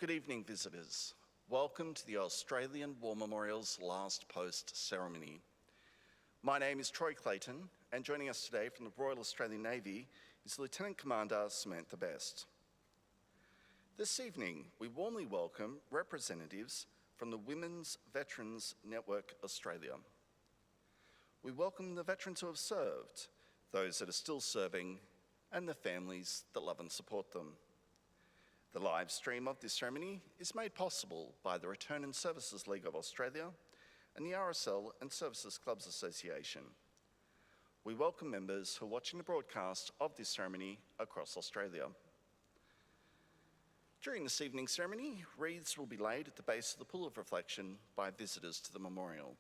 Good evening, visitors. Welcome to the Australian War Memorial's last post ceremony. My name is Troy Clayton, and joining us today from the Royal Australian Navy is Lieutenant Commander Samantha Best. This evening, we warmly welcome representatives from the Women's Veterans Network Australia. We welcome the veterans who have served, those that are still serving, and the families that love and support them. The live stream of this ceremony is made possible by the Return and Services League of Australia and the RSL and Services Clubs Association. We welcome members who are watching the broadcast of this ceremony across Australia. During this evening's ceremony, wreaths will be laid at the base of the Pool of Reflection by visitors to the memorial.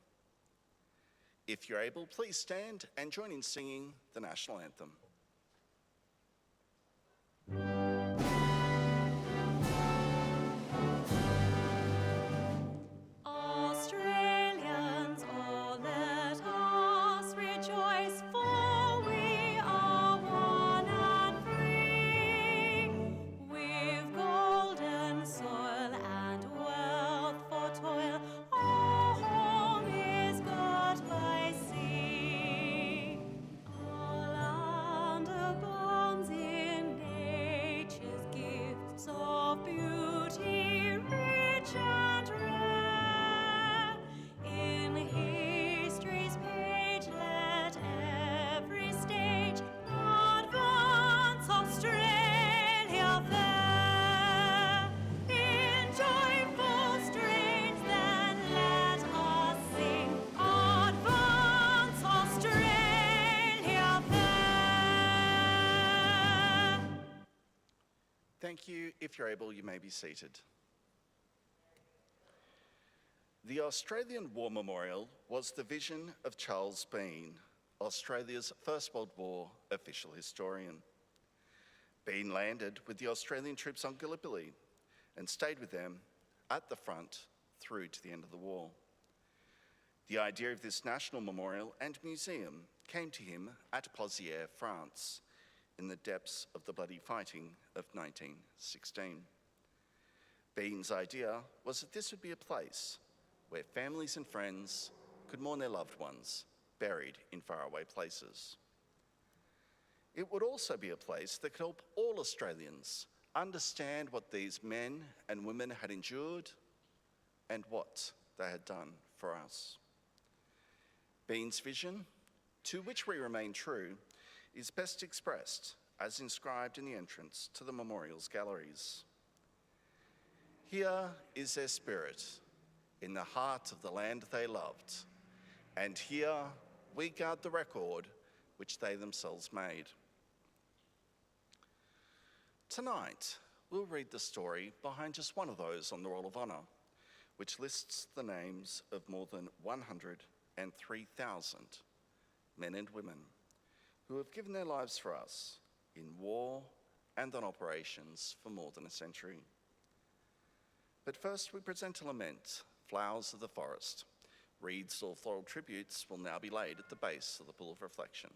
If you're able, please stand and join in singing the National Anthem. Thank you. If you're able, you may be seated. The Australian War Memorial was the vision of Charles Bean, Australia's First World War official historian. Bean landed with the Australian troops on Gallipoli and stayed with them at the front through to the end of the war. The idea of this national memorial and museum came to him at Pozières, France, in the depths of the bloody fighting of 1916. Bean's idea was that this would be a place where families and friends could mourn their loved ones buried in faraway places. It would also be a place that could help all Australians understand what these men and women had endured and what they had done for us. Bean's vision, to which we remain true, is best expressed as inscribed in the entrance to the memorial's galleries. Here is their spirit, in the heart of the land they loved, and here we guard the record which they themselves made. Tonight, we'll read the story behind just one of those on the Roll of Honour, which lists the names of more than 103,000 men and women who have given their lives for us in war and on operations for more than a century. But first we present a lament, Flowers of the Forest. Wreaths or floral tributes will now be laid at the base of the Pool of Reflection.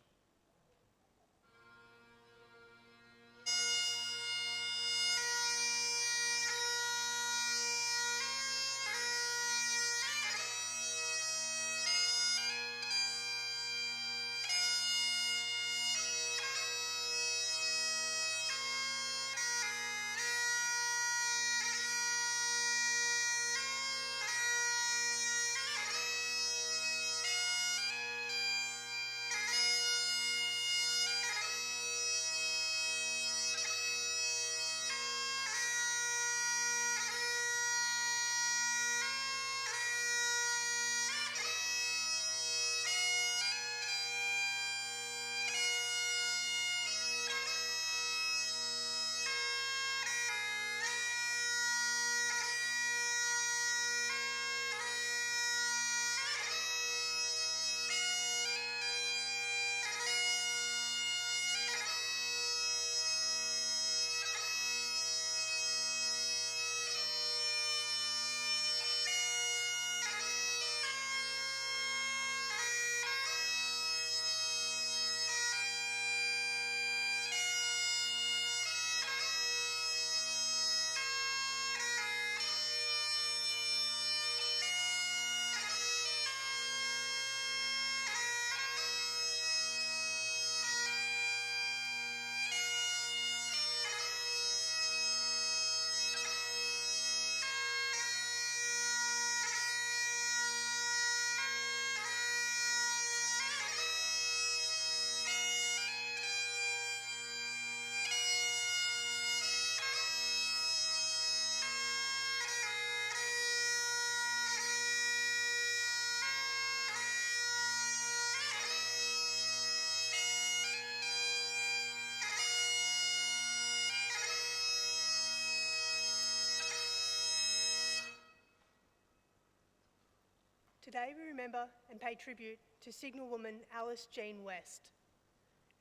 Today we remember and pay tribute to Signalwoman Alice Jean West.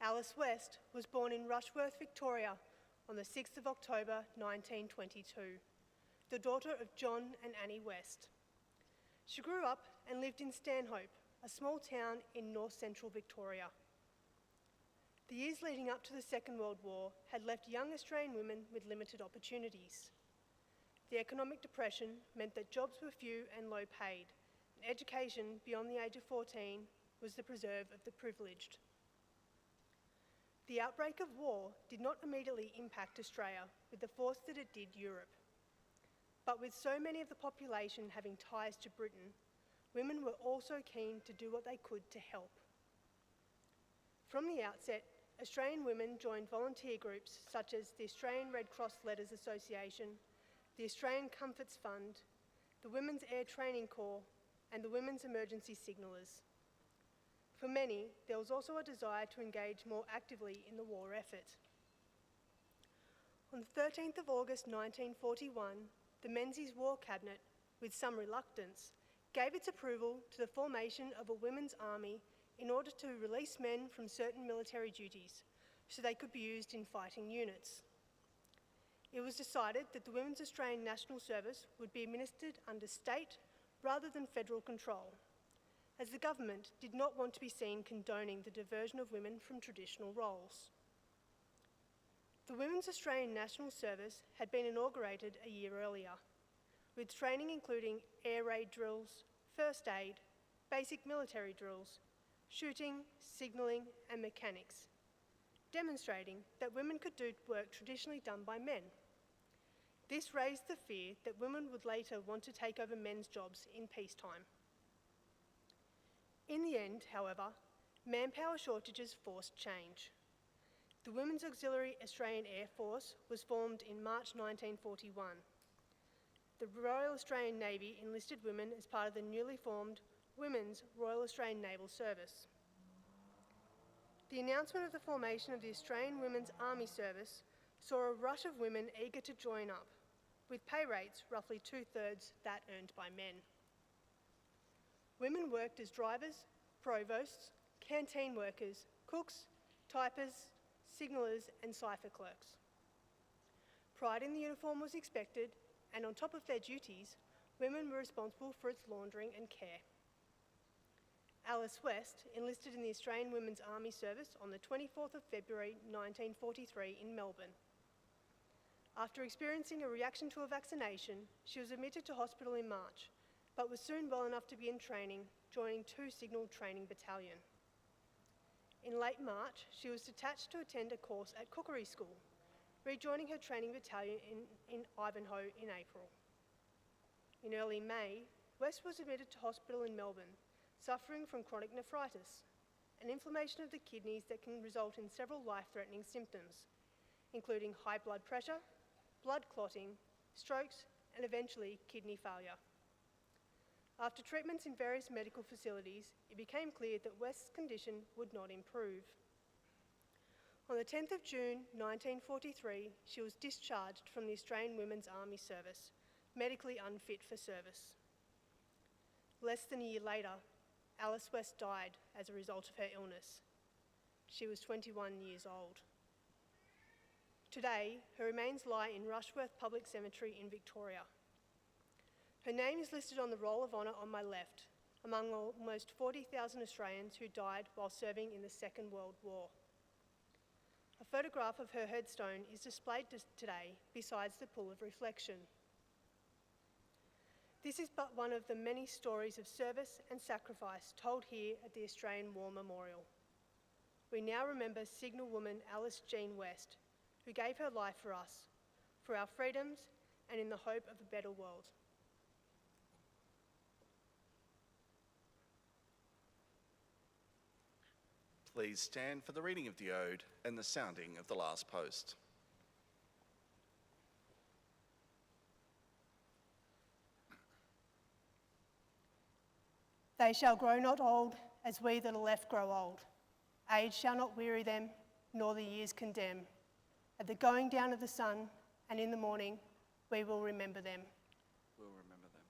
Alice West was born in Rushworth, Victoria on the 6th of October 1922, the daughter of John and Annie West. She grew up and lived in Stanhope, a small town in north-central Victoria. The years leading up to the Second World War had left young Australian women with limited opportunities. The economic depression meant that jobs were few and low paid, and education beyond the age of 14 was the preserve of the privileged. The outbreak of war did not immediately impact Australia with the force that it did Europe. But with so many of the population having ties to Britain, women were also keen to do what they could to help. From the outset, Australian women joined volunteer groups such as the Australian Red Cross Letters Association, the Australian Comforts Fund, the Women's Air Training Corps, and the Women's Emergency Signallers. For many, there was also a desire to engage more actively in the war effort. On the 13th of August 1941, the Menzies War Cabinet, with some reluctance, gave its approval to the formation of a women's army in order to release men from certain military duties so they could be used in fighting units. It was decided that the Women's Australian National Service would be administered under state rather than federal control, as the government did not want to be seen condoning the diversion of women from traditional roles. The Women's Australian National Service had been inaugurated a year earlier, with training including air raid drills, first aid, basic military drills, shooting, signalling, and mechanics, demonstrating that women could do work traditionally done by men. This raised the fear that women would later want to take over men's jobs in peacetime. In the end, however, manpower shortages forced change. The Women's Auxiliary Australian Air Force was formed in March 1941. The Royal Australian Navy enlisted women as part of the newly formed Women's Royal Australian Naval Service. The announcement of the formation of the Australian Women's Army Service saw a rush of women eager to join up, with pay rates roughly 2/3 that earned by men. Women worked as drivers, provosts, canteen workers, cooks, typists, signallers, and cipher clerks. Pride in the uniform was expected, and on top of their duties, women were responsible for its laundering and care. Alice West enlisted in the Australian Women's Army Service on the 24th of February 1943 in Melbourne. After experiencing a reaction to a vaccination, she was admitted to hospital in March, but was soon well enough to begin training, joining 2 Signal Training Battalion. In late March, she was detached to attend a course at Cookery School, rejoining her training battalion in Ivanhoe in April. In early May, West was admitted to hospital in Melbourne, suffering from chronic nephritis, an inflammation of the kidneys that can result in several life-threatening symptoms, including high blood pressure, blood clotting, strokes, and eventually kidney failure. After treatments in various medical facilities, it became clear that West's condition would not improve. On the 10th of June 1943, she was discharged from the Australian Women's Army Service, medically unfit for service. Less than a year later, Alice West died as a result of her illness. She was 21 years old. Today, her remains lie in Rushworth Public Cemetery in Victoria. Her name is listed on the Roll of Honour on my left, among almost 40,000 Australians who died while serving in the Second World War. A photograph of her headstone is displayed today besides the pool of reflection. This is but one of the many stories of service and sacrifice told here at the Australian War Memorial. We now remember Signalwoman Alice Jean West, who gave her life for us, for our freedoms, and in the hope of a better world. Please stand for the reading of the Ode and the sounding of the last post. They shall grow not old, as we that are left grow old. Age shall not weary them, nor the years condemn. At the going down of the sun, and in the morning, we will remember them. We'll remember them.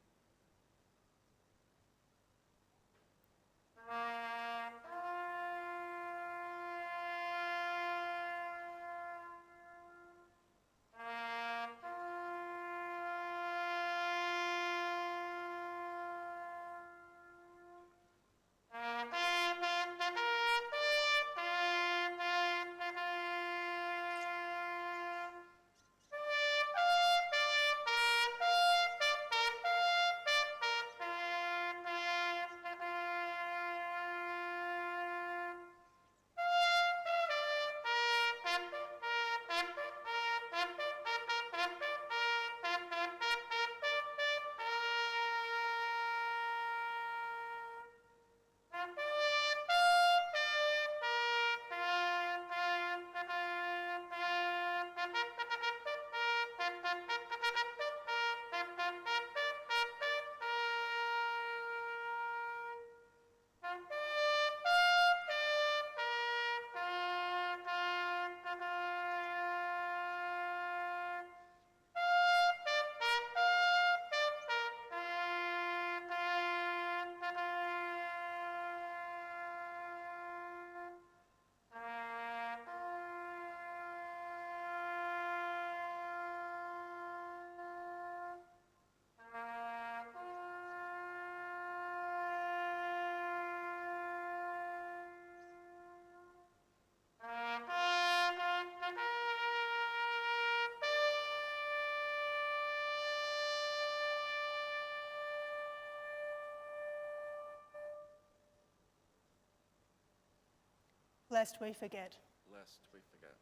Lest we forget. Lest we forget.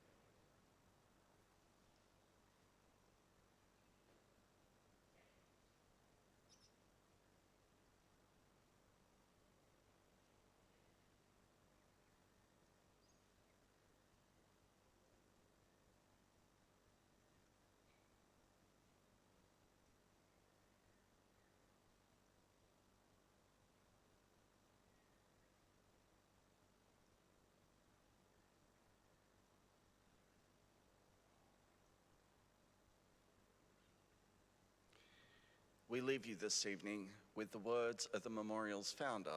We leave you this evening with the words of the memorial's founder,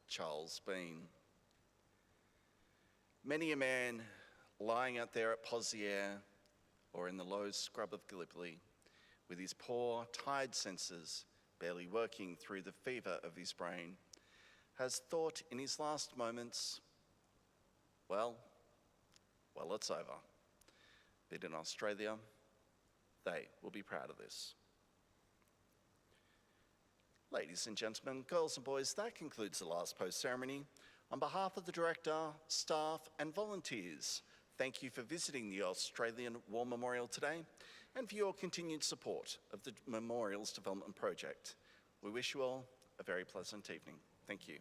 Charles Bean. Many a man lying out there at Pozières or in the low scrub of Gallipoli with his poor, tired senses barely working through the fever of his brain has thought in his last moments, well, it's over. But in Australia, they will be proud of this. Ladies and gentlemen, girls and boys, that concludes the last post ceremony. On behalf of the director, staff and volunteers, thank you for visiting the Australian War Memorial today and for your continued support of the Memorials Development Project. We wish you all a very pleasant evening. Thank you.